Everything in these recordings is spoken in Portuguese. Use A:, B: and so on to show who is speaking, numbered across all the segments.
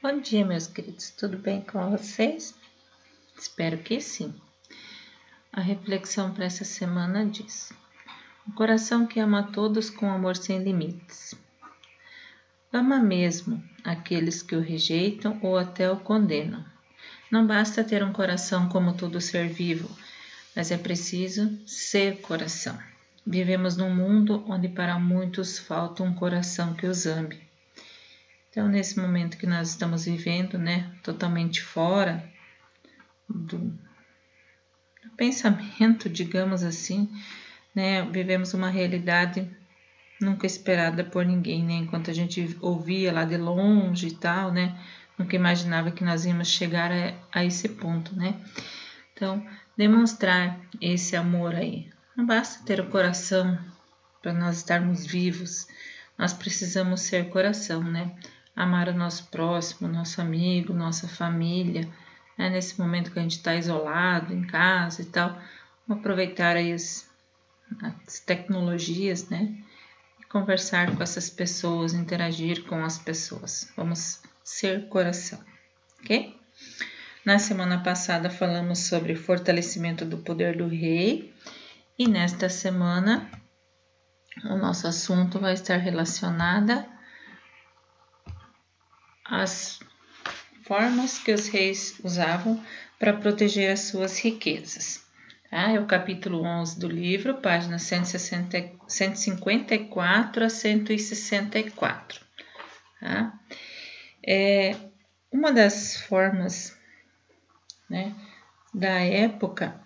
A: Bom dia, meus queridos. Tudo bem com vocês? Espero que sim. A reflexão para essa semana diz: um coração que ama a todos com amor sem limites. Ama mesmo aqueles que o rejeitam ou até o condenam. Não basta ter um coração como todo ser vivo, mas é preciso ser coração. Vivemos num mundo onde para muitos falta um coração que os ame. Então, nesse momento que nós estamos vivendo, totalmente fora do pensamento, digamos assim, vivemos uma realidade nunca esperada por ninguém, enquanto a gente ouvia lá de longe e tal, nunca imaginava que nós íamos chegar a esse ponto, Então, demonstrar esse amor aí. Não basta ter o coração para nós estarmos vivos, nós precisamos ser coração, Amar o nosso próximo, nosso amigo, nossa família, nesse momento que a gente está isolado em casa e tal, vamos aproveitar aí as tecnologias, e conversar com essas pessoas, interagir com as pessoas. Vamos ser coração, ok? Na semana passada falamos sobre fortalecimento do poder do rei e nesta semana o nosso assunto vai estar relacionado às formas que os reis usavam para proteger as suas riquezas. É o capítulo 11 do livro, páginas 154 a 164. Uma das formas da época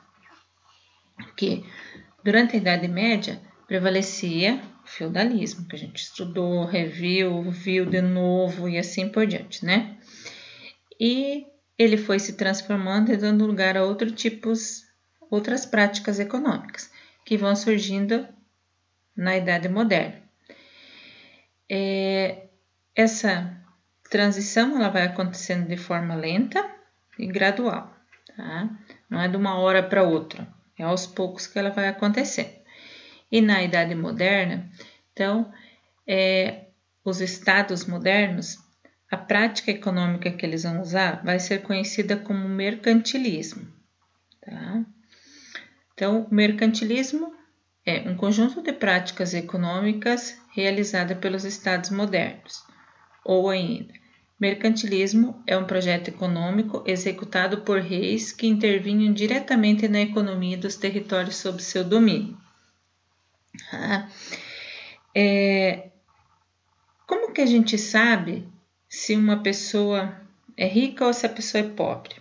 A: que durante a Idade Média prevalecia o feudalismo, que a gente estudou, reviu, viu de novo e assim por diante, E ele foi se transformando e dando lugar a outras práticas econômicas que vão surgindo na Idade Moderna. Essa transição ela vai acontecendo de forma lenta e gradual, Não é de uma hora para outra, é aos poucos que ela vai acontecendo. E na Idade Moderna, então, os estados modernos, a prática econômica que eles vão usar vai ser conhecida como mercantilismo. Então, o mercantilismo é um conjunto de práticas econômicas realizada pelos estados modernos. Ou ainda, mercantilismo é um projeto econômico executado por reis que intervinham diretamente na economia dos territórios sob seu domínio. Como que a gente sabe se uma pessoa é rica ou se a pessoa é pobre?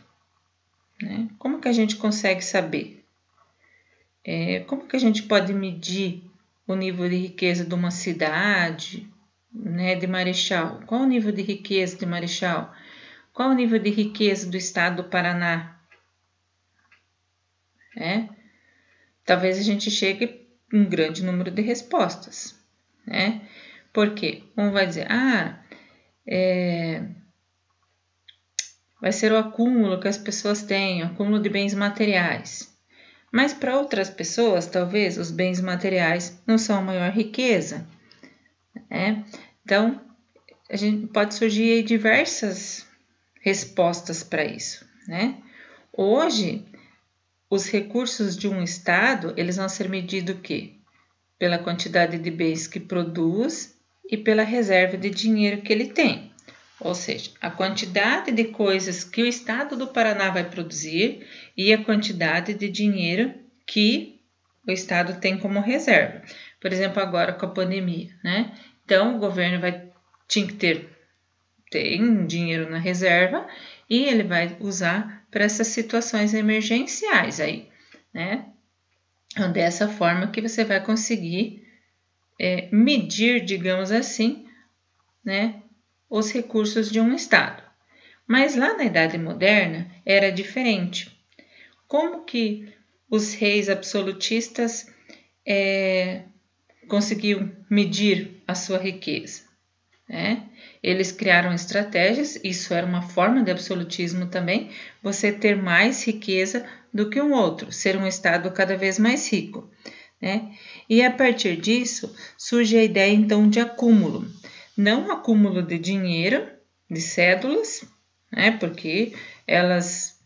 A: Como que a gente consegue saber? Como que a gente pode medir o nível de riqueza de uma cidade, de Marechal? Qual o nível de riqueza de Marechal? Qual o nível de riqueza do estado do Paraná? Talvez a gente chegue a um grande número de respostas, Por quê? Um vai dizer, vai ser o acúmulo que as pessoas têm, o acúmulo de bens materiais. Mas para outras pessoas, talvez, os bens materiais não são a maior riqueza. Então, a gente pode surgir aí diversas respostas para isso. Hoje, os recursos de um estado, eles vão ser medidos o quê? Pela quantidade de bens que produz e pela reserva de dinheiro que ele tem. Ou seja, a quantidade de coisas que o estado do Paraná vai produzir e a quantidade de dinheiro que o estado tem como reserva. Por exemplo, agora com a pandemia, Então, o governo tinha que tem dinheiro na reserva e ele vai usar para essas situações emergenciais aí, Então, dessa forma que você vai conseguir medir, digamos assim, os recursos de um estado. Mas lá na Idade Moderna era diferente. Como que os reis absolutistas conseguiam medir a sua riqueza? Eles criaram estratégias, isso era uma forma de absolutismo também, você ter mais riqueza do que um outro, ser um estado cada vez mais rico. E a partir disso surge a ideia então de acúmulo. Não acúmulo de dinheiro, de cédulas, né? Porque elas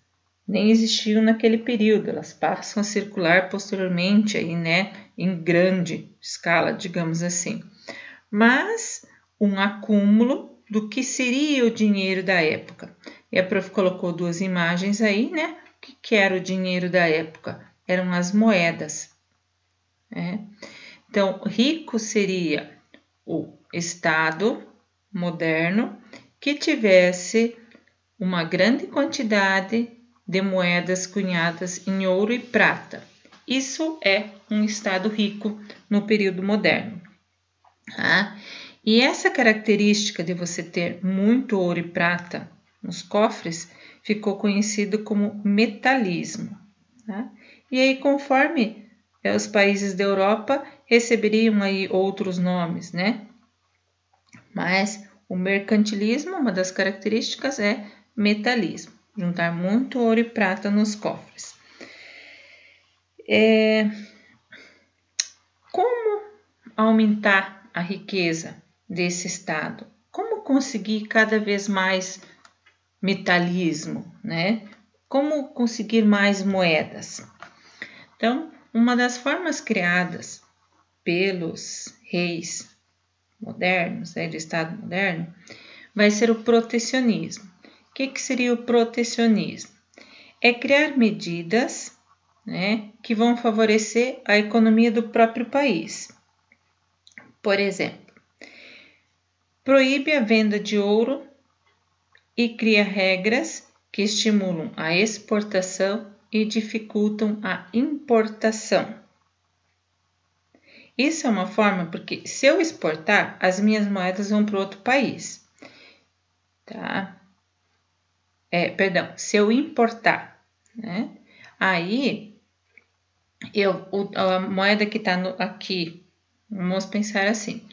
A: nem existiam naquele período, elas passam a circular posteriormente aí, né, em grande escala, digamos assim. Mas um acúmulo do que seria o dinheiro da época. E a prof colocou duas imagens aí, né? O que era o dinheiro da época? Eram as moedas, né? Então, rico seria o Estado moderno que tivesse uma grande quantidade de moedas cunhadas em ouro e prata. Isso é um Estado rico no período moderno. Tá? E essa característica de você ter muito ouro e prata nos cofres ficou conhecido como metalismo. Tá? E aí, conforme os países da Europa receberiam aí outros nomes, né? Mas o mercantilismo, uma das características é metalismo, juntar muito ouro e prata nos cofres. Como aumentar a riqueza desse estado? Como conseguir cada vez mais metalismo, né? Como conseguir mais moedas? Então, uma das formas criadas pelos reis modernos, do Estado moderno, vai ser o protecionismo. O que seria o protecionismo? É criar medidas, né, que vão favorecer a economia do próprio país. Por exemplo, proíbe a venda de ouro e cria regras que estimulam a exportação e dificultam a importação. Isso é uma forma porque se eu exportar, as minhas moedas vão para outro país, tá? Se eu importar, né? Aí, a moeda que está aqui, vamos pensar assim,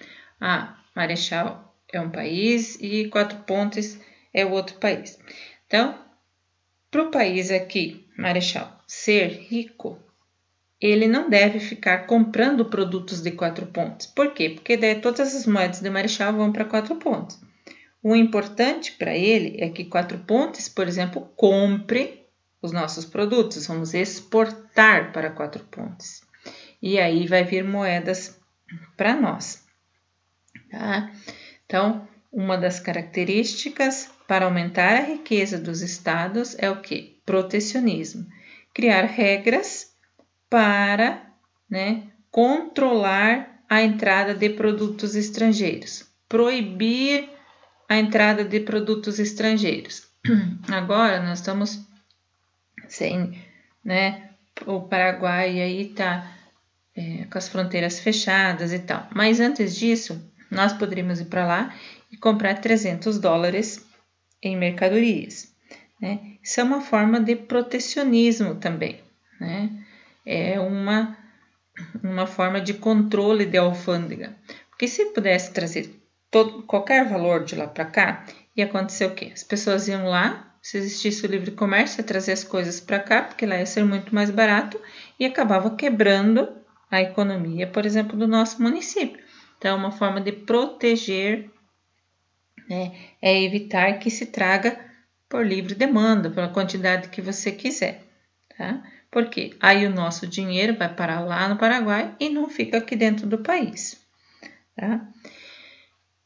A: Marechal é um país e Quatro Pontes é o outro país. Então, para o país aqui, Marechal, ser rico, ele não deve ficar comprando produtos de Quatro Pontes. Por quê? Porque daí todas as moedas de Marechal vão para Quatro Pontes. O importante para ele é que Quatro Pontes, por exemplo, compre os nossos produtos. Vamos exportar para Quatro Pontes. E aí vai vir moedas para nós. Tá? Então, uma das características para aumentar a riqueza dos estados é o quê? Protecionismo. Criar regras para, né, controlar a entrada de produtos estrangeiros. Proibir a entrada de produtos estrangeiros. Agora nós estamos sem, né, o Paraguai aí está com as fronteiras fechadas e tal. Mas antes disso, nós poderíamos ir para lá e comprar $300 em mercadorias, né? Isso é uma forma de protecionismo também, né? É uma forma de controle de alfândega. Porque se pudesse trazer qualquer valor de lá para cá, ia acontecer o quê? As pessoas iam lá, se existisse o livre comércio, ia trazer as coisas para cá, porque lá ia ser muito mais barato e acabava quebrando a economia, por exemplo, do nosso município. Então, uma forma de proteger, né, é evitar que se traga por livre demanda, pela quantidade que você quiser, tá? Porque aí o nosso dinheiro vai parar lá no Paraguai e não fica aqui dentro do país, tá?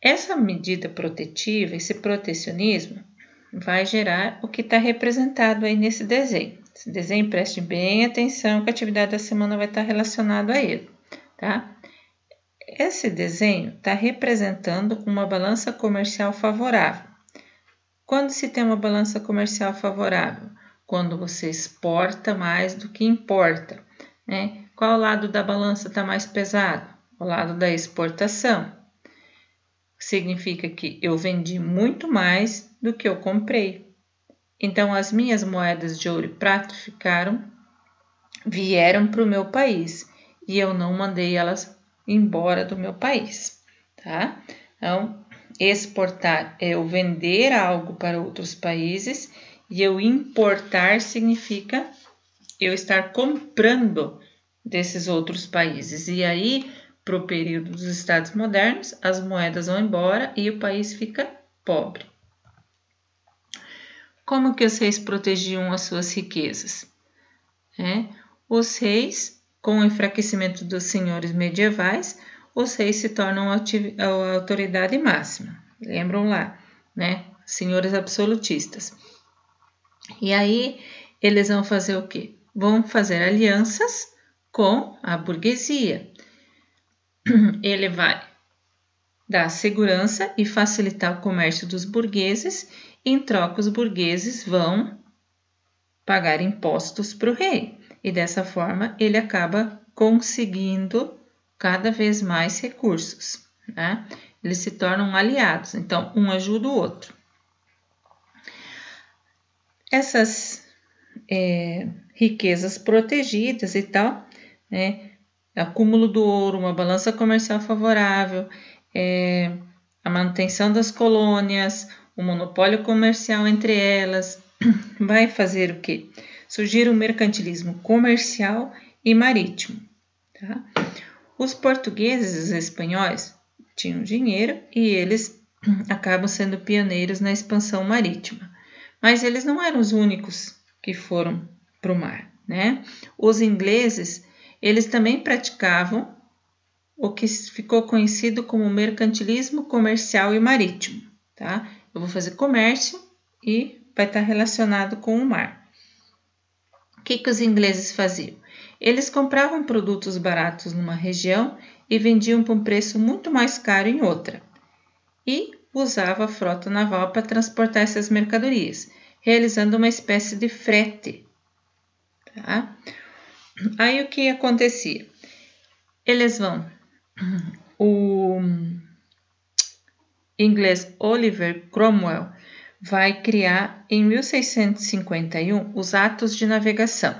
A: Essa medida protetiva, esse protecionismo, vai gerar o que está representado aí nesse desenho. Esse desenho, preste bem atenção que a atividade da semana vai estar relacionada a ele, tá? Esse desenho está representando uma balança comercial favorável. Quando se tem uma balança comercial favorável? Quando você exporta mais do que importa, né? Qual lado da balança está mais pesado? O lado da exportação. Significa que eu vendi muito mais do que eu comprei. Então, as minhas moedas de ouro e prata vieram para o meu país e eu não mandei elas embora do meu país, tá? Então, exportar é eu vender algo para outros países e eu importar significa eu estar comprando desses outros países. E aí, para o período dos estados modernos, as moedas vão embora e o país fica pobre. Como que os reis protegiam as suas riquezas? Os reis, com o enfraquecimento dos senhores medievais, os reis se tornam a autoridade máxima. Lembram lá, né? Senhores absolutistas. E aí, eles vão fazer o quê? Vão fazer alianças com a burguesia. Ele vai dar segurança e facilitar o comércio dos burgueses. Em troca, os burgueses vão pagar impostos para o rei. E dessa forma, ele acaba conseguindo cada vez mais recursos, né? Eles se tornam aliados, então um ajuda o outro. Essas riquezas protegidas e tal, né? Acúmulo do ouro, uma balança comercial favorável, a manutenção das colônias, o monopólio comercial entre elas, vai fazer o quê? Surgir o mercantilismo comercial e marítimo. Tá? Os portugueses e os espanhóis tinham dinheiro e eles acabam sendo pioneiros na expansão marítima. Mas eles não eram os únicos que foram para o mar, né? Os ingleses, eles também praticavam o que ficou conhecido como mercantilismo comercial e marítimo, tá? Eu vou fazer comércio e vai estar relacionado com o mar. O que os ingleses faziam? Eles compravam produtos baratos numa região e vendiam por um preço muito mais caro em outra. E usava a frota naval para transportar essas mercadorias, realizando uma espécie de frete. Tá? Aí o que acontecia? Eles vão... O inglês Oliver Cromwell vai criar em 1651 os atos de navegação.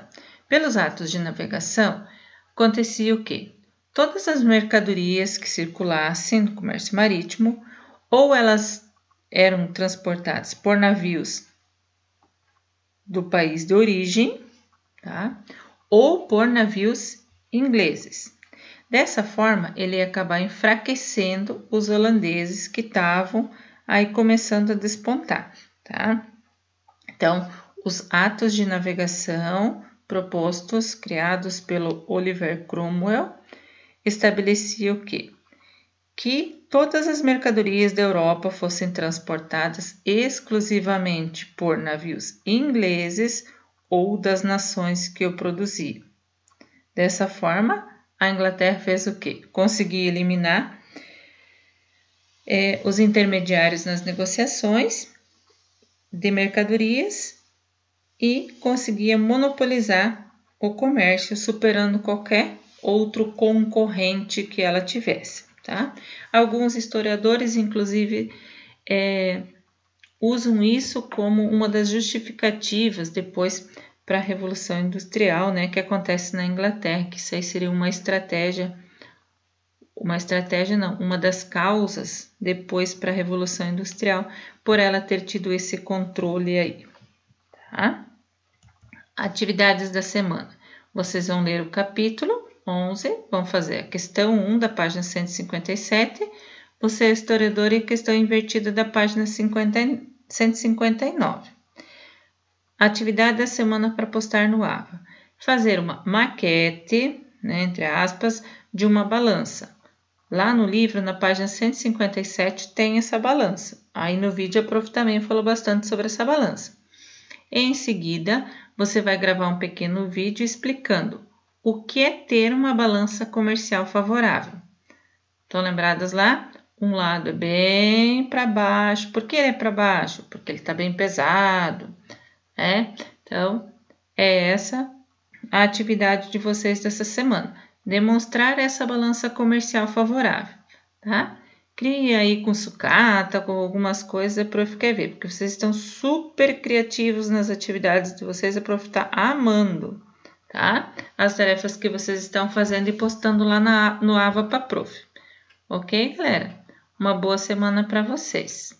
A: Pelos atos de navegação, acontecia o quê? Todas as mercadorias que circulassem no comércio marítimo, ou elas eram transportadas por navios do país de origem, tá? Ou por navios ingleses. Dessa forma, ele ia acabar enfraquecendo os holandeses que estavam aí começando a despontar, tá? Então, os atos de navegação propostos, criados pelo Oliver Cromwell, estabelecia o quê? Que todas as mercadorias da Europa fossem transportadas exclusivamente por navios ingleses ou das nações que o produziam. Dessa forma, a Inglaterra fez o quê? Conseguiu eliminar os intermediários nas negociações de mercadorias e conseguia monopolizar o comércio, superando qualquer outro concorrente que ela tivesse. Tá? Alguns historiadores, inclusive, usam isso como uma das justificativas depois para a Revolução Industrial, né, que acontece na Inglaterra, que isso aí seria uma das causas depois para a Revolução Industrial, por ela ter tido esse controle aí. Tá? Atividades da semana. Vocês vão ler o capítulo 11, vão fazer a questão 1 da página 157, você é historiador e a questão invertida da página 159. Atividade da semana para postar no AVA. Fazer uma maquete, né, entre aspas, de uma balança. Lá no livro, na página 157, tem essa balança. Aí no vídeo a prof também falou bastante sobre essa balança. Em seguida, você vai gravar um pequeno vídeo explicando o que é ter uma balança comercial favorável. Estão lembradas lá? Um lado é bem para baixo. Por que ele é para baixo? Porque ele está bem pesado. Então, é essa a atividade de vocês dessa semana. Demonstrar essa balança comercial favorável, tá? Crie aí com sucata, com algumas coisas, a prof quer ver, porque vocês estão super criativos nas atividades de vocês, a prof está amando, tá? As tarefas que vocês estão fazendo e postando lá no AVA para prof. Ok, galera? Uma boa semana para vocês.